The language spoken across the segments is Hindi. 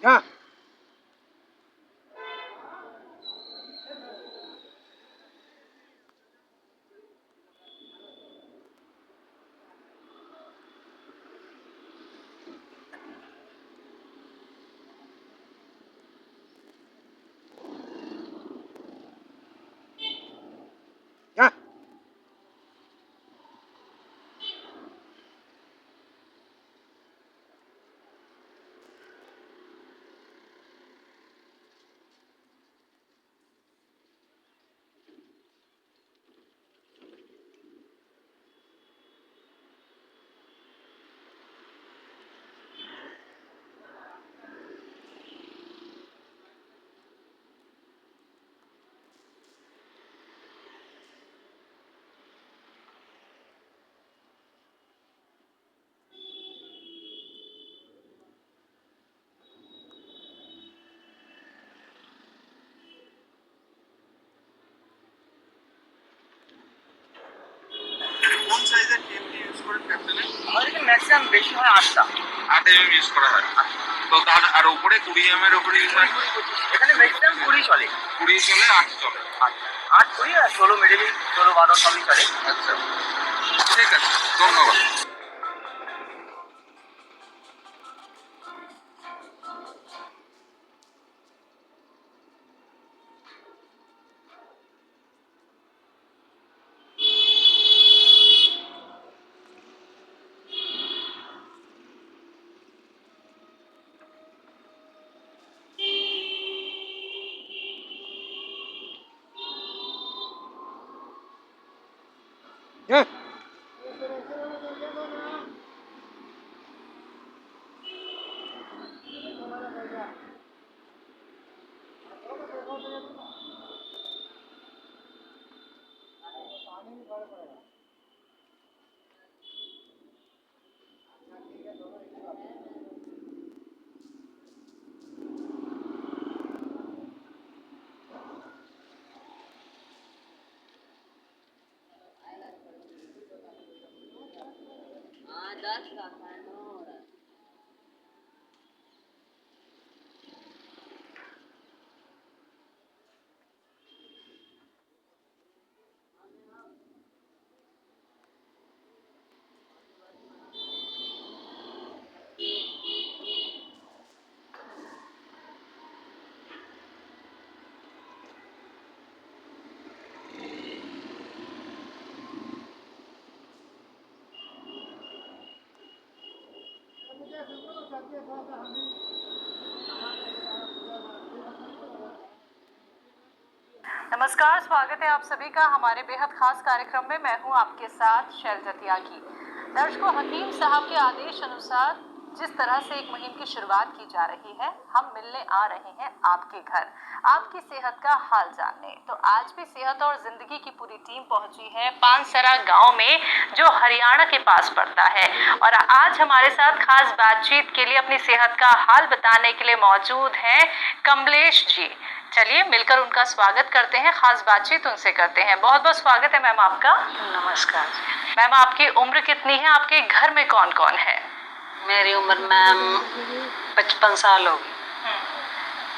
हाँ। हाँ। কোন সাইজের টিএমটি ইউজ করে ক্যাপ্টেনে? আমাদের ম্যাক্সিমাম বেশি হয় 8টা। 8 mm ইউজ করা হয়। তো তার আর উপরে 20 mm এর উপরে ইউজ হয়? এখানে ম্যাক্সিমাম 20 চলে। 20 চলে, 8 চলে। 8 20 আর 16 মিডল, 16 12 সবই চলে। আচ্ছা, ঠিক আছে, ধন্যবাদ। हाँ। नमस्कार, स्वागत है आप सभी का हमारे बेहद खास कार्यक्रम में। मैं हूं आपके साथ शैलजा त्यागी। दर्शकों, हकीम साहब के आदेश अनुसार जिस तरह से एक मुहिम की शुरुआत की जा रही है, हम मिलने आ रहे हैं आपके घर, आपकी सेहत का हाल जानने। तो आज भी सेहत और जिंदगी की पूरी टीम पहुंची है पानसरा गांव में, जो हरियाणा के पास पड़ता है। और आज हमारे साथ खास बातचीत के लिए, अपनी सेहत का हाल बताने के लिए मौजूद हैं कमलेश जी। चलिए मिलकर उनका स्वागत करते हैं, खास बातचीत उनसे करते हैं। बहुत बहुत स्वागत है मैम आपका। नमस्कार मैम, आपकी उम्र कितनी है? आपके घर में कौन कौन है? मेरी उम्र मैम 55 साल होगी।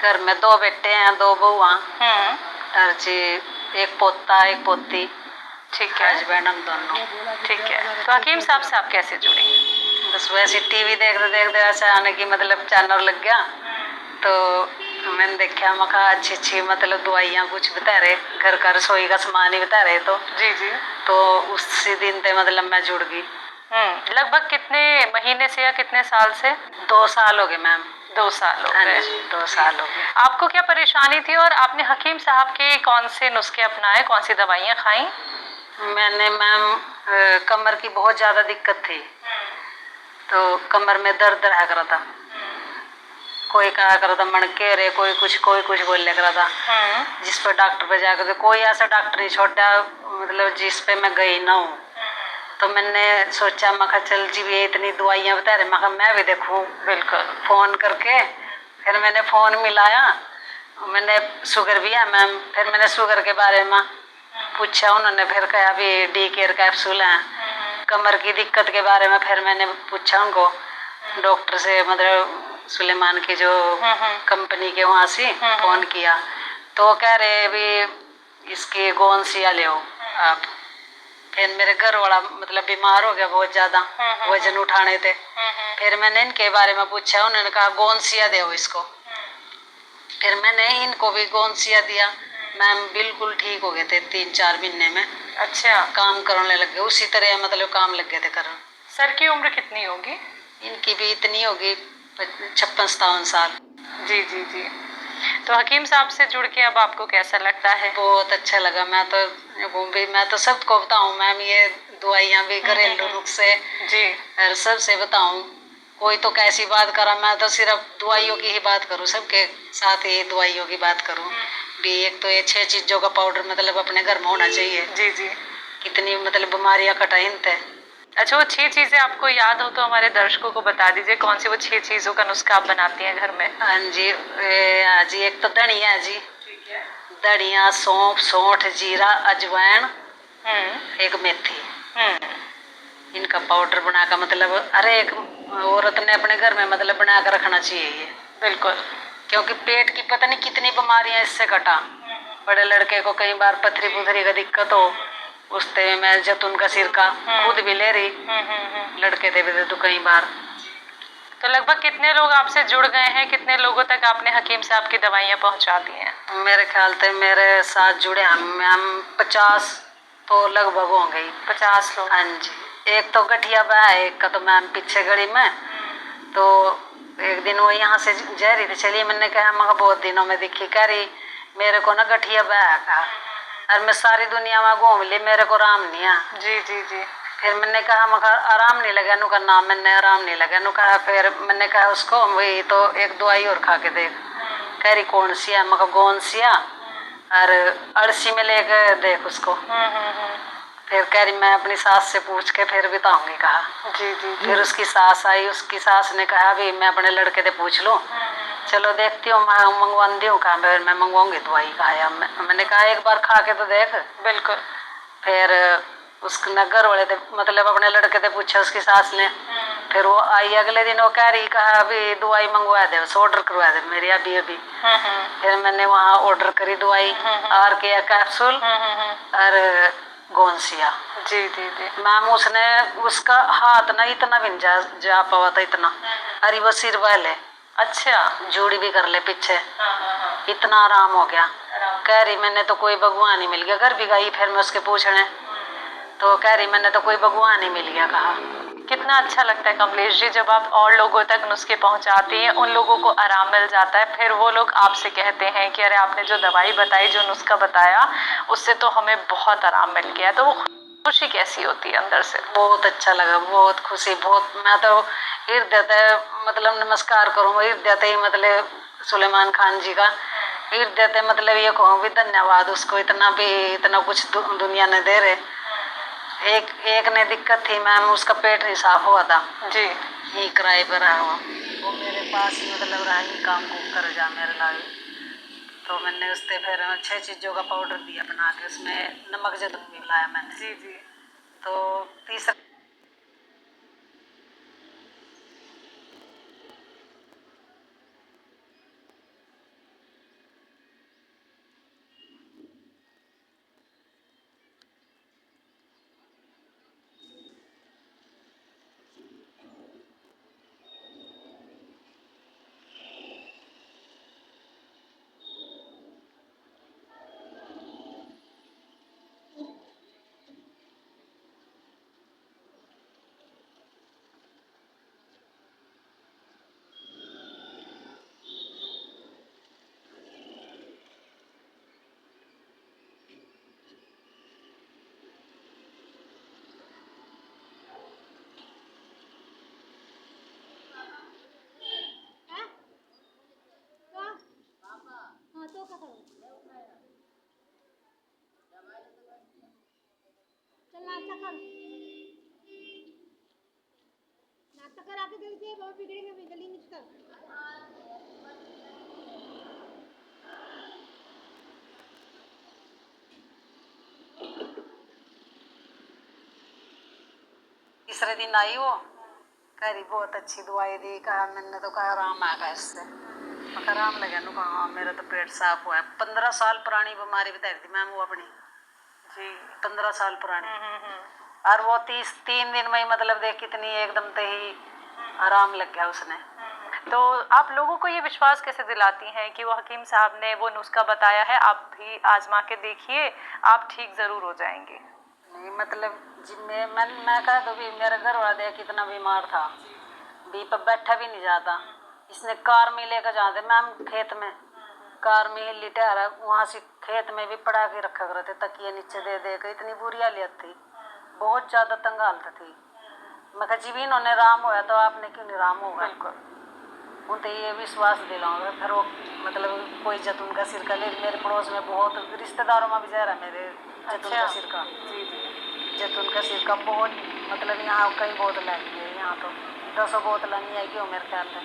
घर में 2 बेटे हैं, 2 बहुआ और जी एक पोता एक पोती। ठीक है, हस्बैंड हम दोनों। ठीक है। तो हकीम साहब से आप कैसे जुड़े? बस वैसे टीवी देखते देखते अचानक ही मतलब चैनल लग गया, तो मैंने देखा, मैं कहा अच्छी मतलब दवाइयाँ कुछ बता रहे, घर का रसोई का सामान ही बता रहे। तो जी जी। तो उसी दिन से मतलब मैं जुड़ गई। लगभग कितने महीने से या कितने साल से? 2 साल हो गए मैम। 2 साल हो गए। 2 साल हो गए। आपको क्या परेशानी थी और आपने हकीम साहब के कौन से नुस्खे अपनाए, कौन सी दवाइयाँ खाई? मैंने मैम कमर की बहुत ज़्यादा दिक्कत थी, तो कमर में दर्द रहा करा था। कोई कहा करा था मणके रे, कोई कुछ बोले करा था। जिस पर डॉक्टर पे जाकर कोई ऐसा डॉक्टर नहीं छोड़ा मतलब जिस पे मैं गई ना हूँ। तो मैंने सोचा, मैं कहा चल जी ये इतनी दवाइयाँ बता रहे, मैं कहा मैं भी देखूँ। बिल्कुल। फ़ोन करके फिर मैंने फ़ोन मिलाया, मैंने शुगर भी है मैम। फिर मैंने शुगर के बारे में पूछा, उन्होंने फिर कहा अभी डी केयर कैप्सूल हैं। कमर की दिक्कत के बारे में फिर मैंने पूछा उनको, डॉक्टर से मतलब सुलेमान के जो कंपनी के वहाँ से फोन किया तो कह रहे भी इसकी गोंसिया ले आप। फिर मेरे घर वाला मतलब बीमार हो गया बहुत ज्यादा, वजन उठाने थे। फिर मैंने इनके बारे में पूछा, उन्होंने कहा गोंसिया दो इसको। फिर मैंने इनको भी गोंसिया दिया, मैम बिल्कुल ठीक हो गए थे 3-4 महीने में। अच्छा, काम करने लग गए उसी तरह, मतलब काम लग गए थे करने। सर की उम्र कितनी होगी? इनकी भी इतनी होगी 56-57 साल। जी जी जी। तो हकीम साहब से जुड़ के अब आपको कैसा लगता है? बहुत अच्छा लगा। मैं तो सबको बताऊं मैम, ये दवाइयाँ भी घरेलू नुस्खे जी, और सबसे बताऊं। कोई तो कैसी बात करा, मैं तो सिर्फ दवाइयों की ही बात करूं, सबके साथ ही दवाइयों की बात करूं भी। एक तो ये 6 चीजों का पाउडर मतलब अपने घर में होना चाहिए। जी जी। कितनी मतलब बीमारियां कटाइन थे। अच्छा, वो 6 चीजें आपको याद हो तो हमारे दर्शकों को बता दीजिए, कौन सी वो 6 चीजों का नुस्खा आप बनाती हैं घर में? हाँ जी, हाँ जी, एक तो धनिया है जी। ठीक है। धनिया, सौंफ, सौंठ, जीरा, अजवाइन, एक मेथी, इनका पाउडर बनाकर मतलब हर एक औरत ने अपने घर में मतलब बना कर रखना चाहिए ये। बिल्कुल। क्योंकि पेट की पता नहीं कितनी बीमारियां इससे कटा। बड़े लड़के को कई बार पथरी पुथरी का दिक्कत हो, उसते मैं जैतून का सिरका खुद भी ले रही, लड़के थे भी तो कई बार। तो लगभग कितने लोग आपसे जुड़ गए हैं, कितने लोगों तक आपने हकीम साहब की दवाइयाँ पहुंचा दी हैं? मेरे ख्याल से मेरे साथ जुड़े हम 50 तो लगभग होंगे ही। 50 लोग? हाँ जी। एक तो गठिया बा है, एक का तो मैम पीछे गली में। तो एक दिन वो यहाँ से जा रही थी, चलिए मैंने कहा मैं बहुत दिनों में दिखी, कह रही मेरे को ना गठिया बा का, और मैं सारी दुनिया में घूम ली, मेरे को आराम नहीं आ। जी जी जी। फिर मैंने कहा मगर आराम नहीं लगा, नु का नाम मैंने आराम नहीं लगा, नु कहा। फिर मैंने कहा उसको वही तो एक दवाई और खा के देख। कह रही कौन सी है? मगर कौन सी है? और अड़सी में लेके देख उसको। फिर कह रही मैं अपनी सास से पूछ के फिर बताऊंगी, कहा। जी जी। फिर उसकी सास आई, उसकी सास ने कहा भी मैं अपने लड़के से पूछ लूँ, चलो देखती हूँ, मैं मंगवाती हूँ। कहा फिर मैं मंगवाऊंगी दवाई, कहा। मैंने कहा एक बार खा के तो देख। बिल्कुल। फिर उसके नगर वाले थे मतलब अपने लड़के से पूछा उसकी सास ने। फिर वो आई अगले दिन, वो कह रही, कहा अभी दवाई मंगवा दे, ऑर्डर करवा दे मेरी अभी अभी। फिर मैंने वहाँ ऑर्डर करी दवाई, आर के कैप्सूल और गोंसिया। जी जी जी। मैम उसने उसका हाथ ना इतना भी नहीं जा पावा था इतना, अरे वो सिर वाले। अच्छा, जूड़ी भी कर ले पीछे, इतना आराम हो गया। कह रही मैंने तो कोई भगवान ही मिल गया। घर भी गई फिर मैं उसके पूछने, तो कह रही मैंने तो कोई भगवान ही मिल गया, कहा। कितना अच्छा लगता है कमलेश जी जब आप और लोगों तक नुस्खे पहुंचाती हैं, उन लोगों को आराम मिल जाता है, फिर वो लोग आपसे कहते हैं कि अरे आपने जो दवाई बताई, जो नुस्खा बताया, उससे तो हमें बहुत आराम मिल गया। तो वो खुशी कैसी होती है अंदर से? बहुत अच्छा लगा, बहुत खुशी, बहुत। मैं तो हृदय से मतलब नमस्कार करूँ, हृदय से ही मतलब सुलेमान खान जी का हृदय से मतलब ये कहूँ भी धन्यवाद उसको, इतना कुछ दुनिया ने दे रहे। एक ने दिक्कत थी मैम, उसका पेट नहीं साफ हुआ था जी। ही किराए पर रहा हुआ, वो मेरे पास ही मतलब रहा ही काम को कर जा मेरे लागे। तो मैंने उससे फिर 6 चीज़ों का पाउडर दिया बना के, उसमें नमक जैतून भी मिलाया मैंने। जी जी। तो तीसरा चल नाश्ता कर, नाश्ता करा के दे दे, बहुत बिगड़ेंगे भी, जल्दी निकल। तीसरे दिन आई वो, करी बहुत अच्छी दवाई दी, कहा मैंने तो कहा आराम आएगा इससे, मैं कहा आराम लगा नु, कहा हाँ मेरा तो पेट साफ हुआ है। 15 साल पुरानी बीमारी बता दी मैम वो अपनी जी 15 साल पुरानी, और वो 3 दिन में ही मतलब देख कितनी एकदम से ही आराम लग गया उसने। तो आप लोगों को ये विश्वास कैसे दिलाती हैं कि वो हकीम साहब ने वो नुस्खा बताया है, आप भी आजमा के देखिए, आप ठीक जरूर हो जाएंगे? नहीं मतलब मैं कह दो भी मेरा घर वाला देख कितना बीमार था, बी पर बैठा भी नहीं जाता, इसने कार में लेकर जाते मैम खेत में, कार में ही लिटा रहा, वहाँ से खेत में भी पड़ा के रखा करते तकिए नीचे दे दे के, इतनी बुरी हालत थी, बहुत ज़्यादा तंग हालत थी। मैं कहा जी भी इन्होंने राम होया तो आपने क्यों नहीं राम होगा? बिल्कुल। उनसे ये विश्वास दिलाऊंगा। फिर वो मतलब कोई जैतून का सिरका ले, मेरे पड़ोस में बहुत रिश्तेदारों में भी जा रहा मेरे जैतून का सिरका, जी जी जैतून का सिरका बहुत मतलब यहाँ कई बोतल आई है, यहाँ तो 10 बोतल नहीं आई क्यों मेरे ख्याल में।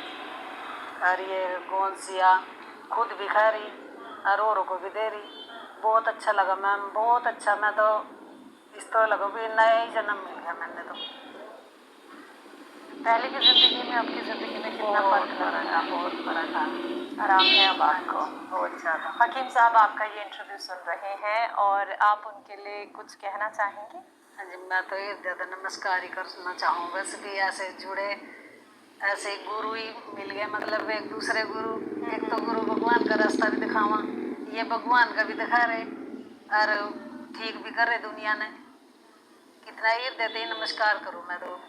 और ये गोंसिया खुद भी खा रही और औरों को भी दे रही, बहुत अच्छा लगा मैम, बहुत अच्छा। मैं तो इस तरह लगा भी नया ही जन्म मिल गया मैंने तो। पहले की जिंदगी में आपकी जिंदगी में कितना फर्क लगा था? बहुत बड़ा था, आराम है अब आपको? बहुत ज़्यादा। हकीम साहब आपका ये इंटरव्यू सुन रहे हैं और आप उनके लिए कुछ कहना चाहेंगे? हाँ जी, मैं तो ये ज़्यादा नमस्कार ही करना चाहूँ बस कि ऐसे जुड़े, ऐसे गुरु ही मिल गए, मतलब एक दूसरे गुरु, एक तो गुरु भगवान का रास्ता भी दिखावा, ये भगवान का भी दिखा रहे और ठीक भी कर रहे दुनिया ने, कितना ही देते ही नमस्कार करूँ मैं तो।